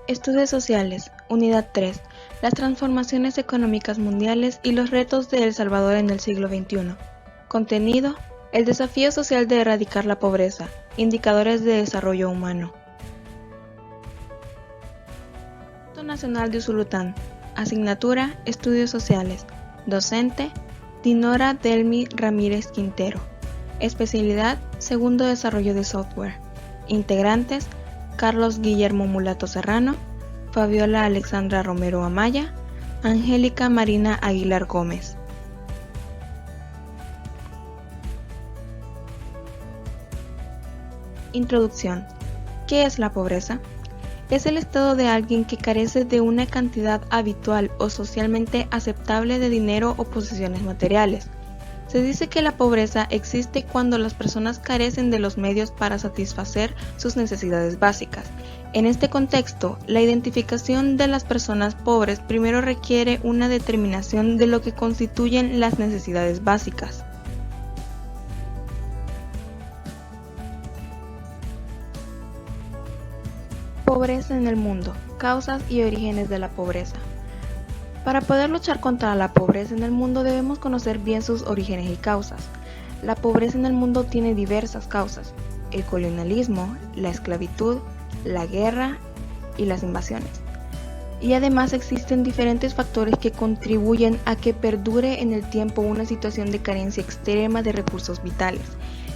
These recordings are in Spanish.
Estudios Sociales, Unidad 3. Las transformaciones económicas mundiales y los retos de El Salvador en el siglo XXI. Contenido: el desafío social de erradicar la pobreza. Indicadores de desarrollo humano. Instituto Nacional de Usulután. Asignatura: Estudios Sociales. Docente: Dinora Delmi Ramírez Quintero. Especialidad: Segundo Desarrollo de Software. Integrantes: Carlos Guillermo Mulato Serrano, Fabiola Alexandra Romero Amaya, Angélica Marina Aguilar Gómez. Introducción. ¿Qué es la pobreza? Es el estado de alguien que carece de una cantidad habitual o socialmente aceptable de dinero o posesiones materiales. Se dice que la pobreza existe cuando las personas carecen de los medios para satisfacer sus necesidades básicas. En este contexto, la identificación de las personas pobres primero requiere una determinación de lo que constituyen las necesidades básicas. Pobreza en el mundo. Causas y orígenes de la pobreza. Para poder luchar contra la pobreza en el mundo debemos conocer bien sus orígenes y causas. La pobreza en el mundo tiene diversas causas: el colonialismo, la esclavitud, la guerra y las invasiones. Y además existen diferentes factores que contribuyen a que perdure en el tiempo una situación de carencia extrema de recursos vitales.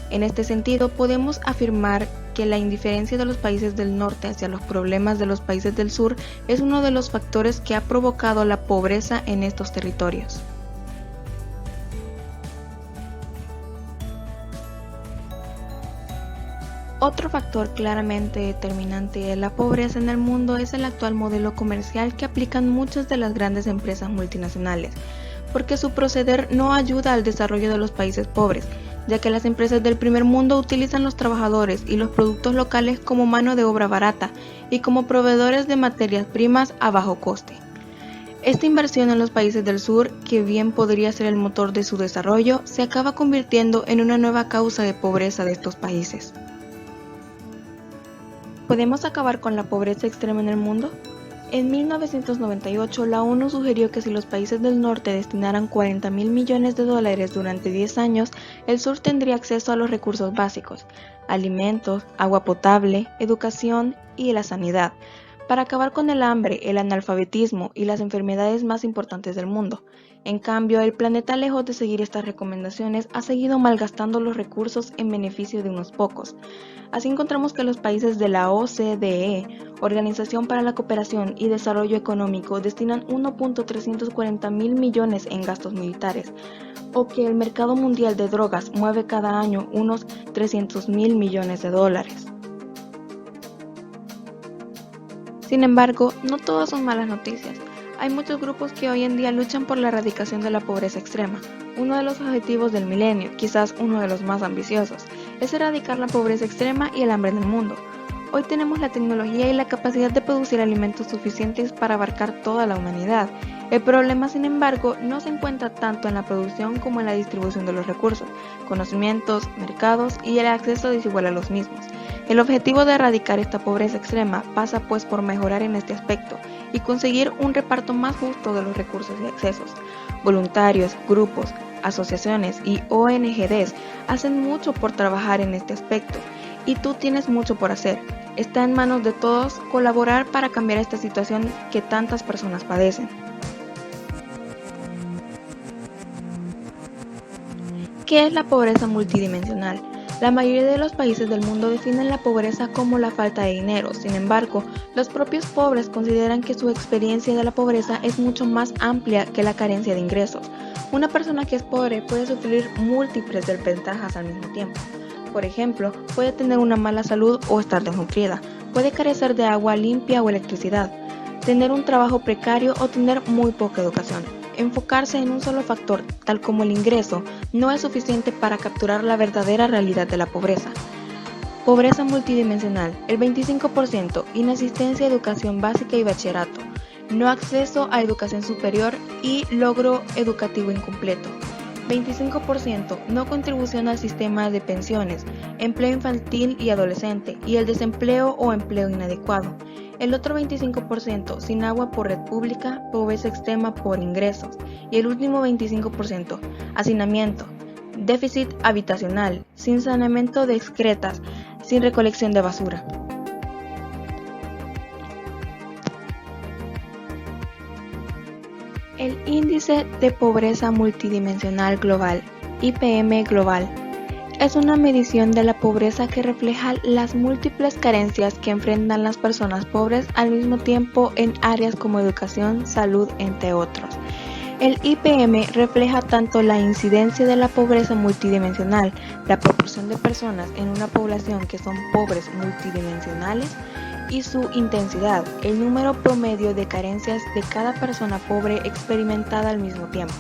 En este sentido, podemos afirmar que la indiferencia de los países del norte hacia los problemas de los países del sur es uno de los factores que ha provocado la pobreza en estos territorios. Otro factor claramente determinante de la pobreza en el mundo es el actual modelo comercial que aplican muchas de las grandes empresas multinacionales, porque su proceder no ayuda al desarrollo de los países pobres, ya que las empresas del primer mundo utilizan los trabajadores y los productos locales como mano de obra barata y como proveedores de materias primas a bajo coste. Esta inversión en los países del sur, que bien podría ser el motor de su desarrollo, se acaba convirtiendo en una nueva causa de pobreza de estos países. ¿Podemos acabar con la pobreza extrema en el mundo? En 1998, la ONU sugirió que si los países del norte destinaran $40.000 millones durante 10 años, el sur tendría acceso a los recursos básicos: alimentos, agua potable, educación y la sanidad, para acabar con el hambre, el analfabetismo y las enfermedades más importantes del mundo. En cambio, el planeta, lejos de seguir estas recomendaciones, ha seguido malgastando los recursos en beneficio de unos pocos. Así encontramos que los países de la OCDE, Organización para la Cooperación y Desarrollo Económico, destinan 1.340 mil millones en gastos militares, o que el mercado mundial de drogas mueve cada año unos 300.000 millones de dólares. Sin embargo, no todas son malas noticias. Hay muchos grupos que hoy en día luchan por la erradicación de la pobreza extrema. Uno de los objetivos del milenio, quizás uno de los más ambiciosos, es erradicar la pobreza extrema y el hambre en el mundo. Hoy tenemos la tecnología y la capacidad de producir alimentos suficientes para abarcar toda la humanidad. El problema, sin embargo, no se encuentra tanto en la producción como en la distribución de los recursos, conocimientos, mercados y el acceso desigual a los mismos. El objetivo de erradicar esta pobreza extrema pasa pues por mejorar en este aspecto y conseguir un reparto más justo de los recursos y accesos. Voluntarios, grupos, asociaciones y ONGs hacen mucho por trabajar en este aspecto, y tú tienes mucho por hacer. Está en manos de todos colaborar para cambiar esta situación que tantas personas padecen. ¿Qué es la pobreza multidimensional? La mayoría de los países del mundo definen la pobreza como la falta de dinero. Sin embargo, los propios pobres consideran que su experiencia de la pobreza es mucho más amplia que la carencia de ingresos. Una persona que es pobre puede sufrir múltiples desventajas al mismo tiempo. Por ejemplo, puede tener una mala salud o estar desnutrida, puede carecer de agua limpia o electricidad, tener un trabajo precario o tener muy poca educación. Enfocarse en un solo factor, tal como el ingreso, no es suficiente para capturar la verdadera realidad de la pobreza. Pobreza multidimensional: el 25%, inasistencia a educación básica y bachillerato, no acceso a educación superior y logro educativo incompleto. 25%, no contribución al sistema de pensiones, empleo infantil y adolescente y el desempleo o empleo inadecuado. el otro 25% sin agua por red pública, pobreza extrema por ingresos, y el último 25% hacinamiento, déficit habitacional, sin saneamiento de excretas, sin recolección de basura. El Índice de Pobreza Multidimensional Global, IPM Global, es una medición de la pobreza que refleja las múltiples carencias que enfrentan las personas pobres al mismo tiempo en áreas como educación, salud, entre otros. El IPM refleja tanto la incidencia de la pobreza multidimensional, la proporción de personas en una población que son pobres multidimensionales, y su intensidad, el número promedio de carencias de cada persona pobre experimentada al mismo tiempo.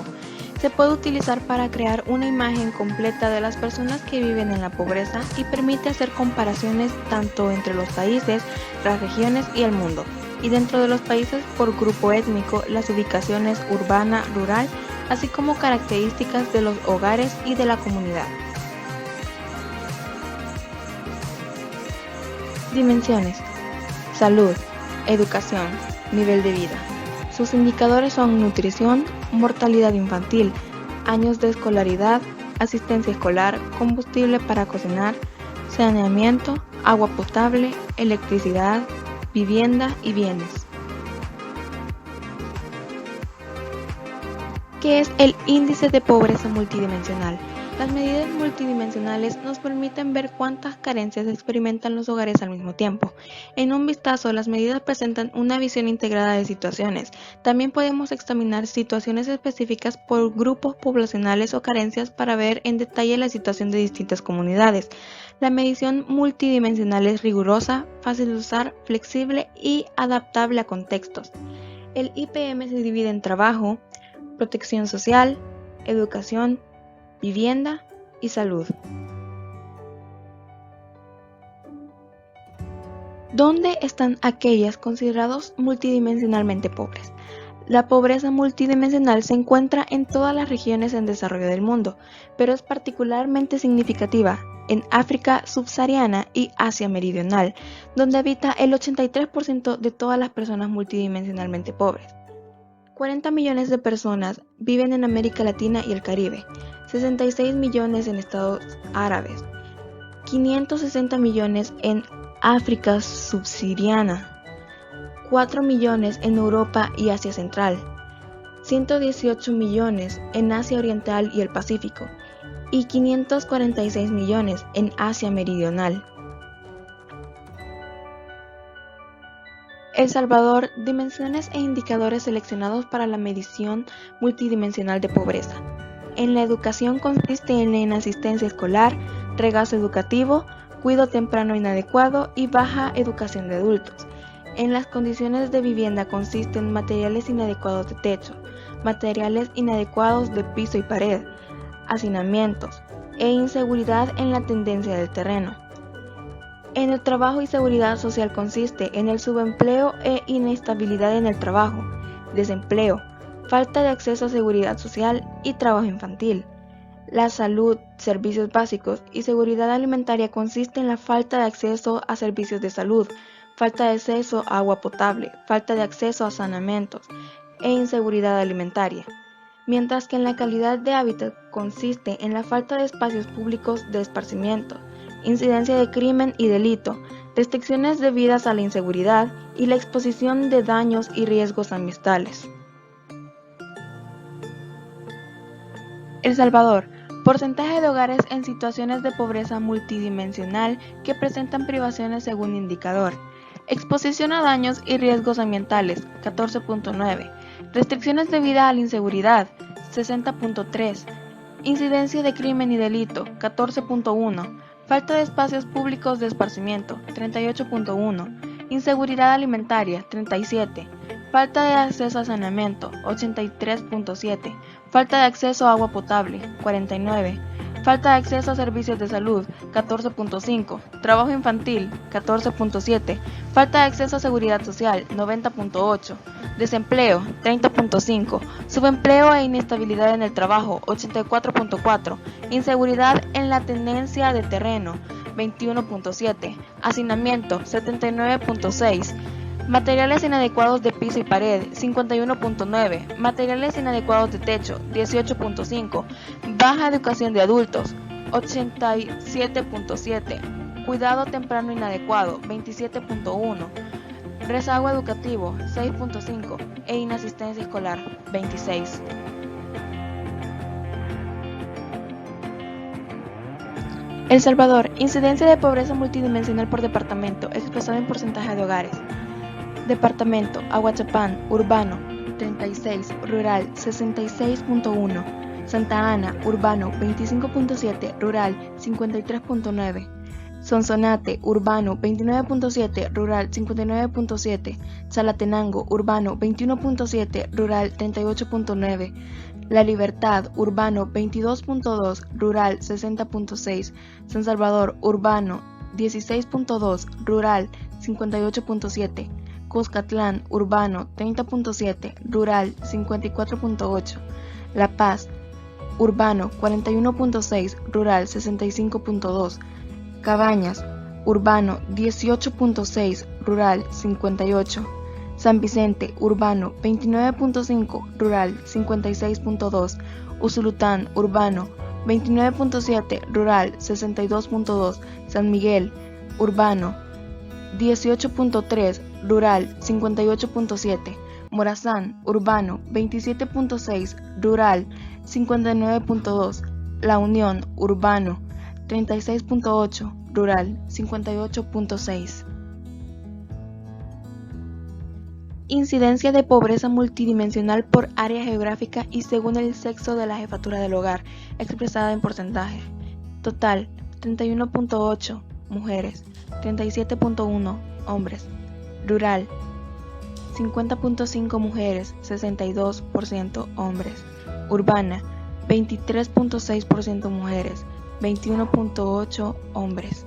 Se puede utilizar para crear una imagen completa de las personas que viven en la pobreza y permite hacer comparaciones tanto entre los países, las regiones y el mundo, y dentro de los países por grupo étnico, las ubicaciones urbana, rural, así como características de los hogares y de la comunidad. Dimensiones: salud, educación, nivel de vida. Sus indicadores son nutrición, mortalidad infantil, años de escolaridad, asistencia escolar, combustible para cocinar, saneamiento, agua potable, electricidad, vivienda y bienes. ¿Qué es el índice de pobreza multidimensional? Las medidas multidimensionales nos permiten ver cuántas carencias experimentan los hogares al mismo tiempo. En un vistazo, las medidas presentan una visión integrada de situaciones. También podemos examinar situaciones específicas por grupos poblacionales o carencias para ver en detalle la situación de distintas comunidades. La medición multidimensional es rigurosa, fácil de usar, flexible y adaptable a contextos. El IPM se divide en trabajo, protección social, educación, vivienda y salud. ¿Dónde están aquellas considerados multidimensionalmente pobres? La pobreza multidimensional se encuentra en todas las regiones en desarrollo del mundo, pero es particularmente significativa en África subsahariana y Asia meridional, donde habita el 83% de todas las personas multidimensionalmente pobres. 40 millones de personas viven en América Latina y el Caribe, 66 millones en Estados Árabes, 560 millones en África subsahariana, 4 millones en Europa y Asia Central, 118 millones en Asia Oriental y el Pacífico, y 546 millones en Asia Meridional. El Salvador, dimensiones e indicadores seleccionados para la medición multidimensional de pobreza. En la educación consiste en asistencia escolar, regazo educativo, cuidado temprano inadecuado y baja educación de adultos. En las condiciones de vivienda consiste en materiales inadecuados de techo, materiales inadecuados de piso y pared, hacinamientos e inseguridad en la tendencia del terreno. En el trabajo y seguridad social consiste en el subempleo e inestabilidad en el trabajo, desempleo, falta de acceso a seguridad social y trabajo infantil. La salud, servicios básicos y seguridad alimentaria consiste en la falta de acceso a servicios de salud, falta de acceso a agua potable, falta de acceso a saneamientos e inseguridad alimentaria. Mientras que en la calidad de hábitat consiste en la falta de espacios públicos de esparcimiento, incidencia de crimen y delito, restricciones debidas a la inseguridad y la exposición de daños y riesgos ambientales. El Salvador. Porcentaje de hogares en situaciones de pobreza multidimensional que presentan privaciones según indicador. Exposición a daños y riesgos ambientales, 14.9. Restricciones debidas a la inseguridad, 60.3. Incidencia de crimen y delito, 14.1. Falta de espacios públicos de esparcimiento, 38.1. Inseguridad alimentaria, 37. Falta de acceso a saneamiento, 83.7. Falta de acceso a agua potable, 49. Falta de acceso a servicios de salud, 14.5. Trabajo infantil, 14.7. Falta de acceso a seguridad social, 90.8. Desempleo, 30.5. Subempleo e inestabilidad en el trabajo, 84.4. Inseguridad en la tenencia de terreno, 21.7. Hacinamiento, 79.6. Materiales inadecuados de piso y pared, 51.9. Materiales inadecuados de techo, 18.5. Baja educación de adultos, 87.7. Cuidado temprano inadecuado, 27.1. Rezago educativo, 6.5. E inasistencia escolar, 26. El Salvador, incidencia de pobreza multidimensional por departamento, expresada en porcentaje de hogares. Departamento: Aguachapán, urbano, 36, rural, 66.1. Santa Ana, urbano, 25.7, rural, 53.9. Sonsonate, urbano, 29.7, rural, 59.7. Chalatenango, urbano, 21.7, rural, 38.9. La Libertad, urbano, 22.2, rural, 60.6. San Salvador, urbano, 16.2, rural, 58.7. Cuscatlán, urbano, 30.7, rural, 54.8. La Paz, urbano, 41.6, rural, 65.2. Cabañas, urbano, 18.6, rural, 58. San Vicente, urbano, 29.5, rural, 56.2. Usulután, urbano, 29.7, rural, 62.2. San Miguel, urbano, 18.3, rural, 58.7. Morazán, urbano, 27.6, rural, 59.2. La Unión, urbano, 36.8, rural, 58.6. Incidencia de pobreza multidimensional por área geográfica y según el sexo de la jefatura del hogar, expresada en porcentaje. Total, 31.8 mujeres, 37.1 hombres. Rural, 50.5 mujeres, 62% hombres. Urbana, 23.6% mujeres, 21.8 hombres.